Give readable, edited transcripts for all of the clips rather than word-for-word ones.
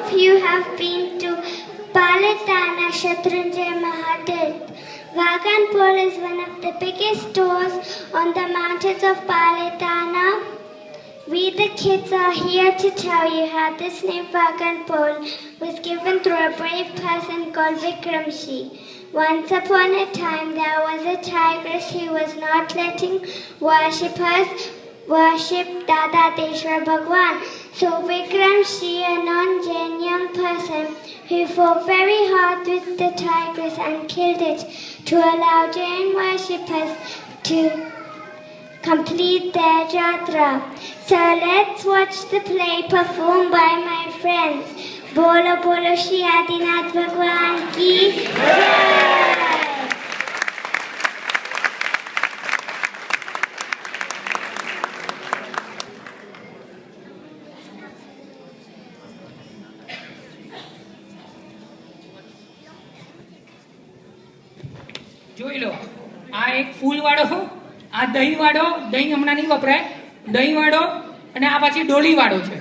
of you have been to Palatana Shatrunjay Mahatirth. Vaganpur is one of the biggest stores on the mountains of Palatana. We the kids are here to tell you how this name Vaganpur was given through a brave person called Vikramshi. Once upon a time there was a tigress who was not letting worshippers worship Dada Deshwar Bhagwan. So Vikramshi, a non-Jain young person who fought very hard with the tigress and killed it to allow Jain worshippers to complete their jatra. So let's watch the play performed by my friends. Bolo Bolo Shri Adinath Bhagwan ki jai. જોઈ લો, આ એક ફૂલ વાળો, આ દહીં વાળો, દહીં હમણાં નહીં વપરાય, દહીં વાળો, અને આ પાછી ડોલી વાળો છે.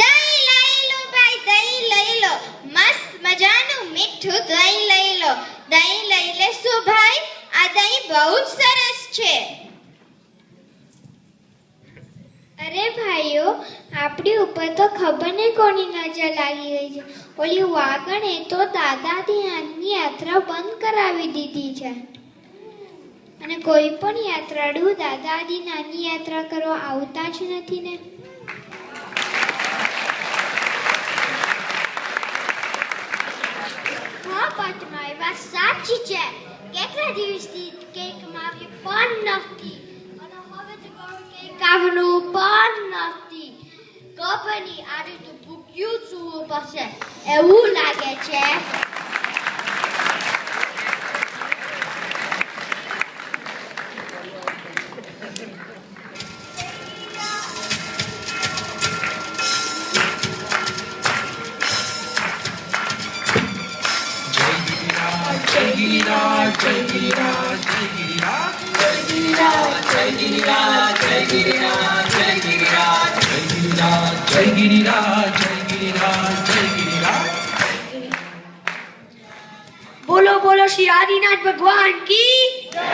દહીં લઈ લો ભાઈ, દહીં લઈ લો, મસ્ત મજાનું મીઠું દહીં લઈ લો. દહીં લઈ લેશો ભાઈ, આ દહીં બહુ જ સરસ છે. અરે ભાઈઓ, આપણી ઉપર તો ખબર નહીં કોની નજર લાગી ગઈ છે. ઓલી વાગણે તો દાદાની યાત્રા બંધ કરાવી દીધી છે અને કોઈ પણ યાત્રાળુ દાદાજી નાની યાત્રા કરવા આવતા જ નથી ને. હા પટમાં એ વાત સાચી છે. કેટલા દિવસથી કેક મારી પણ નથી અને હવે તો કેક આવવાનું પણ નથી. કપની આજે તો ભૂખ્યું સુવું પડશે એવું લાગે છે. બોલો બોલો શ્રી આદિનાથ ભગવાન કી જય.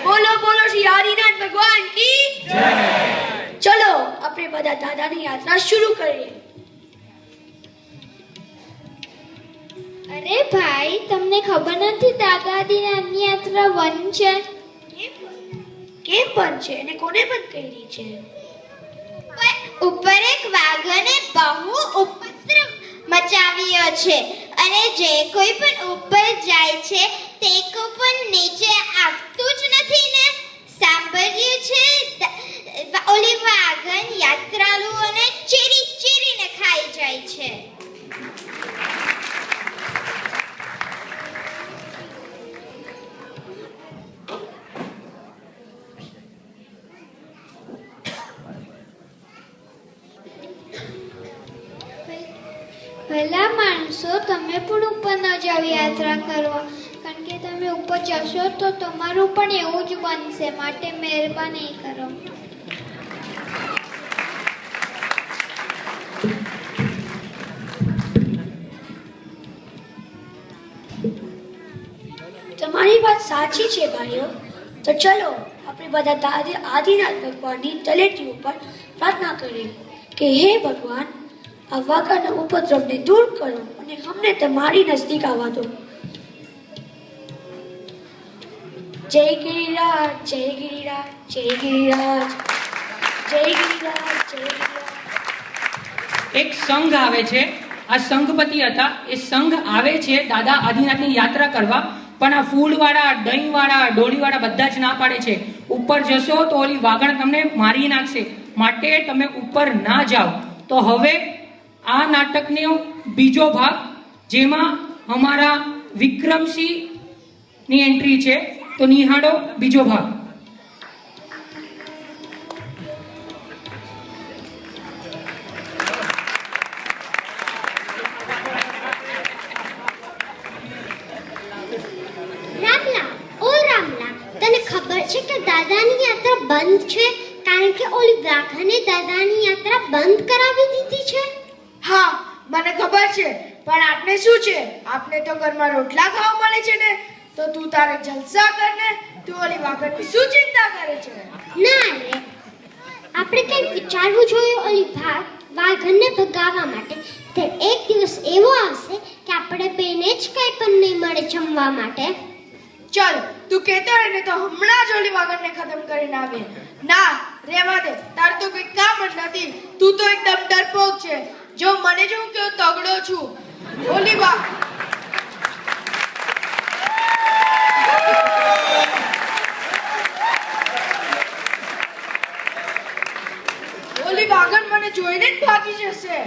બોલો બોલો શ્રી આદિનાથ ભગવાન કી જય. ચલો આપણે બધા દાદાની યાત્રા શરૂ કરીએ. અરે ભાઈ, તમને ખબર નથી દાદાજી નાની યાત્રા બંધ છે? કેમ બંધ છે અને કોને બંધ કરી છે? ઉપર એક વાઘને બહુ ઉપદ્રવ મચાવ્યો છે અને જે કોઈ પણ ઉપર જાય છે તે કોઈ પણ નીચે આવતું જ નથી ને. સાંભળ્યું છે ઓલી વાઘન યાત્રાળુઓને ચીરી ચીરીને ખાઈ જાય છે. ભલા માણસો, તમે પણ ઉપર ન જાઓ યાત્રા કરવા, કારણ કે તમે ઉપર જશો તો તમારું પણ એવું જ બનશે. માટે મહેરબાની કરો. તમારી વાત સાચી છે ભાઈઓ. તો ચલો આપણે બધા આદિનાથ ભગવાનની તલેટી ઉપર પ્રાર્થના કરીએ કે હે ભગવાન, આ વાઘાના ઉપદ્રવને દૂર કરો અને અમને તમારી નજદીક આવવા દો. જય ગિરિરાજ, જય ગિરિરાજ, જય ગિરિરાજ, જય ગિરિરાજ, જય ગિરિરાજ. એક સંઘ આવે છે, આ સંઘપતિ હતા, એ સંઘ આવે છે દાદા આદિનાથની યાત્રા કરવા, પણ આ ફૂલવાળા, દહીંવાળા, ડોલીવાળા બધા જ ના પાડે છે. ઉપર જશો તો ઓલી વાગણ તમને મારી નાખશે, માટે તમે ઉપર ના જાઓ. તો હવે આ નાટકનો બીજો ભાગ, જેમાં અમારા વિક્રમસિંહની એન્ટ્રી છે, તો નિહાળો બીજો ભાગ. રામલા, ઓ રામલા, તને ખબર છે કે દાદાની યાત્રા બંધ છે કારણ કે ઓલી વાઘાને દાદાની યાત્રા બંધ કરાવી દીધી છે? હા, મને ખબર છે, પણ આપને શું છે? આપને તો ઘરમાં રોટલા ખાવા મળે છે ને, તો તું તારે જલસા કર ને. તું ઓલી વાઘણની શું ચિંતા કરે છે? ના રે, આપણે કંઈક વિચારવું જોઈએ ઓલી વાઘણને ભગાવવા માટે. તે એક દિવસ એવો આવશે કે આપણે બેને જ કંઈ પણ નહીં મળે જમવા માટે. ચાલ, તું કહેતો રહે ને તો હમણાં જ ઓલી વાઘણને ખતમ કરીને આવીએ. ના, રહેવા દે, તાર તો કોઈ કામ જ નથી. તું તો એકદમ ડરપોક છે. જો મને જો હું કેવો તગડો છું. ઓલી વાઘણ મને જોઈને જ ભાગી જશે.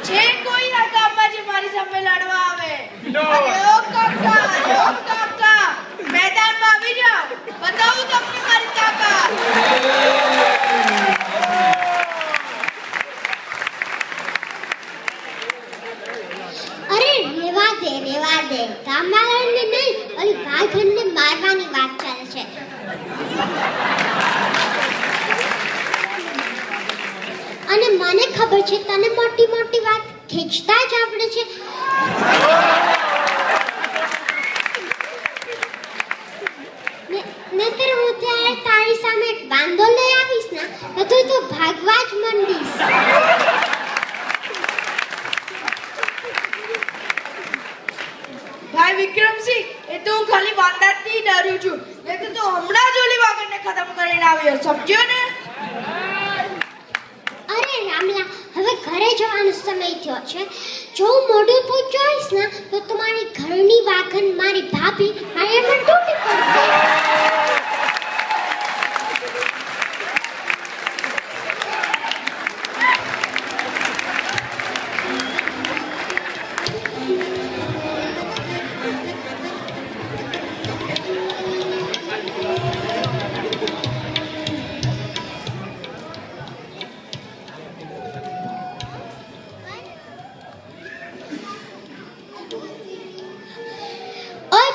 જે કોઈ આ ગામમાં જે મારી સામે લડવા આવે, અરે ઓ કાકા, મેદાનમાં આવી જાઓ, બતાવું તમને મારી તાકાત. અરે રેવા દે, ગામવાળાને નહીં, ઓલી વાઘણને મારવાની વાત ચાલે છે. અને મને ખબર છે તને મોટી મોટી વાત ખેંચતા જ આવડે છે. નહીતર હું ત્યારે તારી સામે એક વાંદો લઈ આવીશ ને તો તું ભાગવા જ માંડીશ. ભાઈ વિક્રમસિંહ, એ તો હું ખાલી વાંદાથી ડરું છું. નહીં તો તું હમણાં જ ઓલી વાઘણને ખતમ કરીને આવ્યો, સમજ્યો ને? અરે રામલા, હવે ઘરે જવાનો સમય થયો છે. જો હું મોઢું પહોંચાડીશ ને તો તમારી ઘરની વાઘણ મારી ભાભી મારી પર તૂટી પડશે.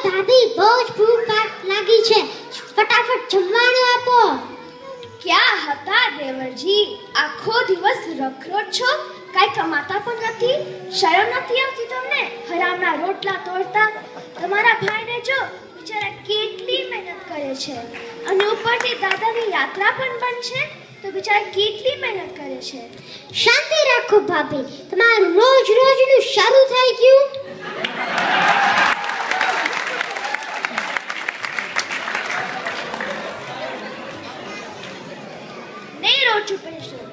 ભાભી, બહુ જ ભૂખ લાગી છે, ફટાફટ જમવાનું આપો. ક્યાં હતા દેવરજી? આખો દિવસ રખડો છો, કાંઈ કમાતા પણ નથી. શરમ નથી આવતી તમને? હરામના રોટલા તોડતા. તમારા ભાઈને જો, બિચારા કેટલી મહેનત કરે છે, અને ઉપરથી દાદાની યાત્રા પણ બંધ છે, તો બિચારા કેટલી મહેનત કરે છે. શાંતિ રાખો ભાભી, તમારું રોજનું શરૂ થઈ ગયું.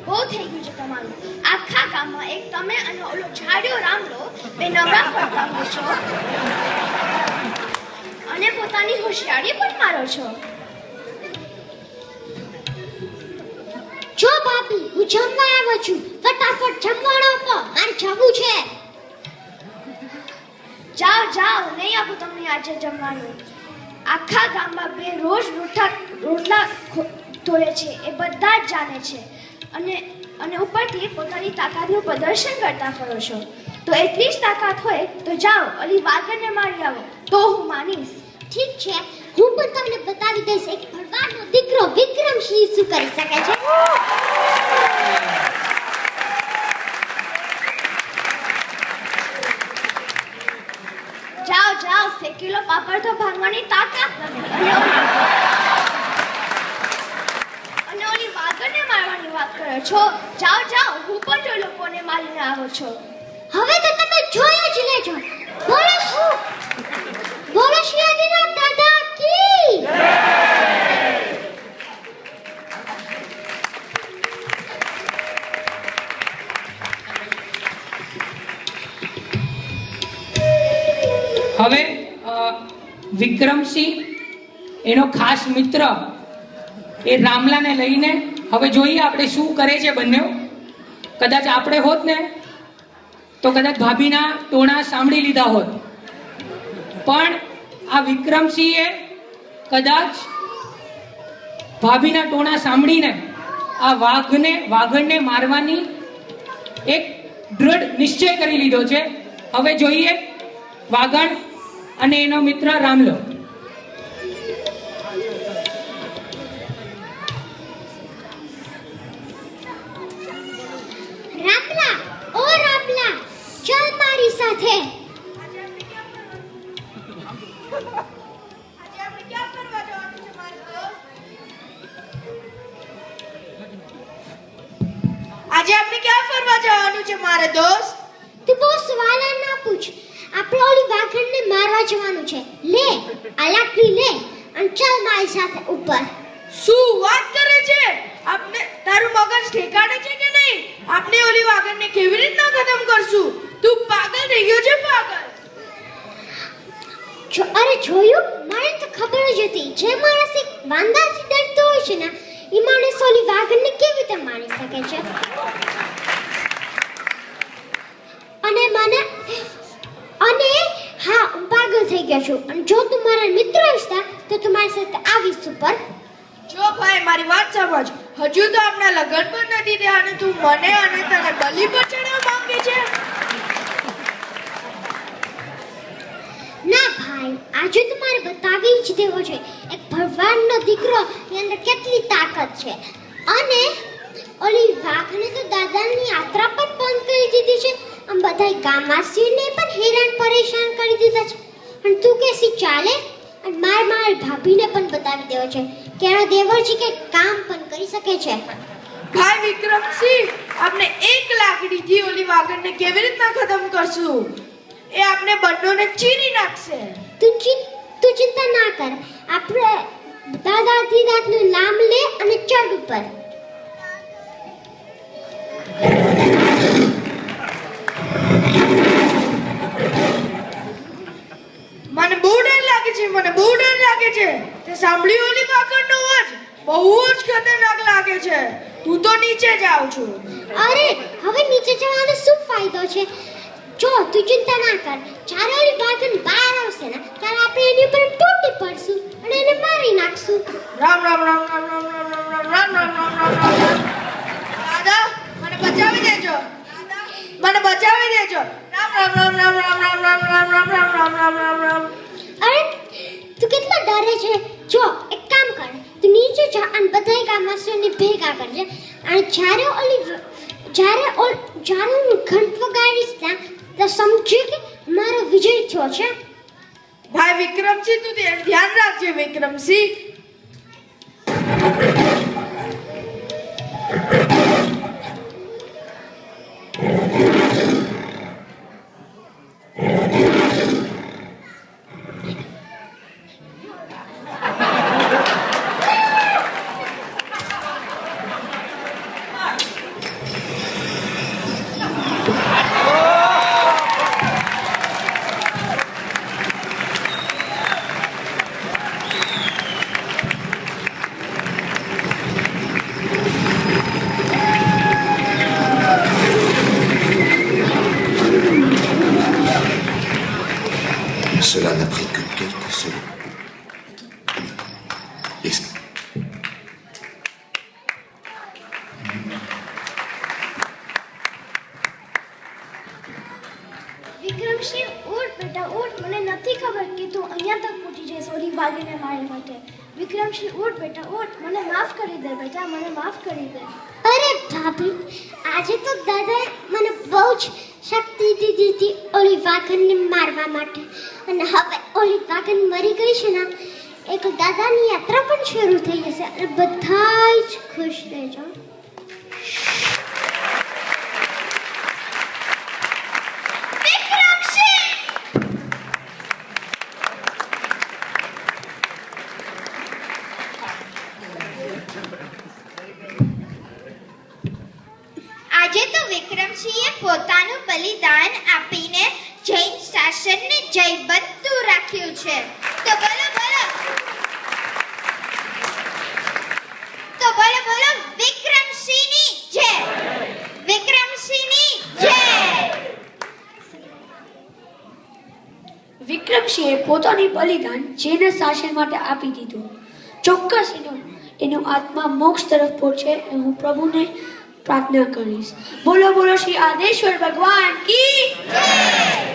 બહુ થઈ ગયું છે તમારું. આખા ગામમાં એક તમે અને ઓલો જાડિયો રામલો બે નવરા ફરતા હો છો, અને પોતાની હોશિયારી પણ મારો છો. જો ભાભી, હું જમવા આવ્યો છું, ફટાફટ જમવાનું આપો, મારે જવું છે. જાઓ, નહીં આપું તમને આજે જમવાનું. આખા ગામમાં બે રોજ રોટલા તોડે છે, એ બધા જ જાણે છે, અને ઉપરથી પોતાની તાકાતનું પ્રદર્શન કરતા ફરો છો. તો એટલી જ તાકાત હોય તો જાઓ, ઓલી વાઘણને મારી આવો, તો હું માનીશ. ઠીક છે, હું પણ તમને બતાવી દઈશ એક ભરવાડનો દીકરો વિક્રમસિંહ શું કરી શકે છે. જાઓ, શેકેલો પાપડ તો ભાંગવાની તાકાત નથી, અને ઓલી વાઘણને મારવાની વાત કરો છો. જાઓ, હું પણ જો લોકોને મારીને આવો છો. હવે તો તમે જોઈ જ લેજો. બોલો શ્રી આદિનાથ દાદા કી. હવે વિક્રમસિંહ એનો ખાસ મિત્ર એ રામલાને લઈને હવે જોઈએ આપણે શું કરે છે બંને. કદાચ આપણે હોત ને તો કદાચ ભાભીના ટોણા સાંભળી લીધા હોત, પણ આ વિક્રમસિંહે કદાચ ભાભીના ટોણા સાંભળીને આ વાઘણને મારવાની એક દૃઢ નિશ્ચય કરી લીધો છે. હવે જોઈએ વાઘણ અને એનો મિત્ર રામલો. સાથે. આજે આપણે ક્યાં ફરવા જવાનું છે મારા દોસ્ત? તું બહુ સવાલ ના પૂછ. આપણે ઓલી વાઘણને મારવા જવાનું છે. લે આ લાકડી લે અને ચાલ મારી સાથે ઉપર. શું વાત કરે છે? આપણે તારું મગજ ઠેકાણે છે કે નહીં? આપણે ઓલી વાઘણને કેવી રીતના ખતમ કરશું? તું પાગલ થઈ ગયો છે, પાગલ. અરે જોયું, મને તો ખબર જ હતી જે માણસ એક વાંદાથી ડરતો હોય છે ને એ માણસ ઓલી વાઘણને કેવી રીતે મારી શકે છે. અને હા, હું પાગલ થઈ ગયો છું. અને જો તું મારા મિત્ર હશતા તો તું મારી સાથે આવીશ ઉપર. જો ભાઈ, મારી વાત સમજ. હજુ તો આપણા લગ્ન પણ નથી થયા અને તું મને અને તને બલી પર ચડાવવા માંગે છે? ના ભાઈ, આજે તો મારે બતાવી જ દેવો છે એક ભગવાનનો દીકરો ની અંદર કેટલી તાકાત છે. અને ઓલી વાઘને તો દાદાની યાત્રા પણ બંધ કરી દીધી છે. આમ બધા ગામવાસીઓને પણ હેરાન પરેશાન કરી દીધા છે. અને તું કેસી ચાલે? અને મારી ભાભીને પણ બતાવી દેવો છે કે એનો દેવરજી કે કામ પણ કરી શકે છે. ભાઈ વિક્રમસિંહ, આપણે એક લાકડીથી ઓલી વાઘણને કેવી રીતના ખતમ કરશું? એ આપણે બંનેને ચીરી નાખશે. તું ચિંતા ના કર. આપણે દાદાનું નામ લે અને ચડ ઉપર. મને બહુ ડર લાગે છે, મને બહુ ડર લાગે છે. તે સાંભળ્યું ઓલી વાઘણનો અવાજ? બહુ જ ખતરનાક લાગે છે. તું તો નીચે જાવ છું. અરે હવે નીચે જવાનો શું ફાયદો છે? જો તું ચિંતા ના કર. જ્યારે ઓલી વાઘણ બહાર આવશે ને ત્યારે આપણે એની ઉપર તૂટી પડશું અને એને મારી નાખશું. રામ રામ રામ રામ રામ રામ રામ રામ રામ રામ રામ રામ રામ. દાદા, મને બચાવી દેજો. મને બચાવી દેજો. રામ રામ રામ રામ રામ રામ રામ રામ રામ રામ રામ રામ રામ રામ. અરે તું કેટલા ડરે છે? જો એક કામ કર, તું નીચે જા અને બધાય ગામવાસીઓને ભેગા કરજે. અને જ્યારે હું ઘંટ વગાડીશ ને તો સમજે કે મારો વિજય થયો છે. ભાઈ વિક્રમસિંહ, તું ધ્યાન રાખજે Vikramsinh. Cela n'a pris que quelques secondes. Et Vikramsinh, ઉઠ બેટા ઉઠ. મને નથી ખબર કે તું અહીંયા તક પહોંચી જઈશ ઓલી વાઘીને મારી માટે. વિક્રમસિંહ, ઉઠ બેટા ઉઠ. મને માફ કરી દે બેટા, મને માફ કરી દે. અરે ભાભી, આજે તો દાદાએ મને બહુ જ શક્તિ દીધી હતી ઓલી વાઘણને મારવા માટે. અને હવે ઓલી વાઘણ મરી ગઈ છે ને એક દાદાની યાત્રા પણ શરૂ થઈ જશે અને બધા જ ખુશ રહેજો. આજે તો વિક્રમસિંહે પોતાનું બલિદાન આપીને જૈન શાસનને જયબંધુ રાખ્યું છે. તો બોલો બોલો, તો બોલો બોલો, વિક્રમસિંહની જય, વિક્રમસિંહની જય. વિક્રમસિંહે પોતાની બલિદાન જૈન શાસન માટે આપી દીધું. ચોક્કસ એનો આત્મા મોક્ષ તરફ પહોંચે હું પ્રભુને પ્રાર્થના કરીશ. બોલો બોલો શ્રી આદેશ્વર ભગવાન કી જય.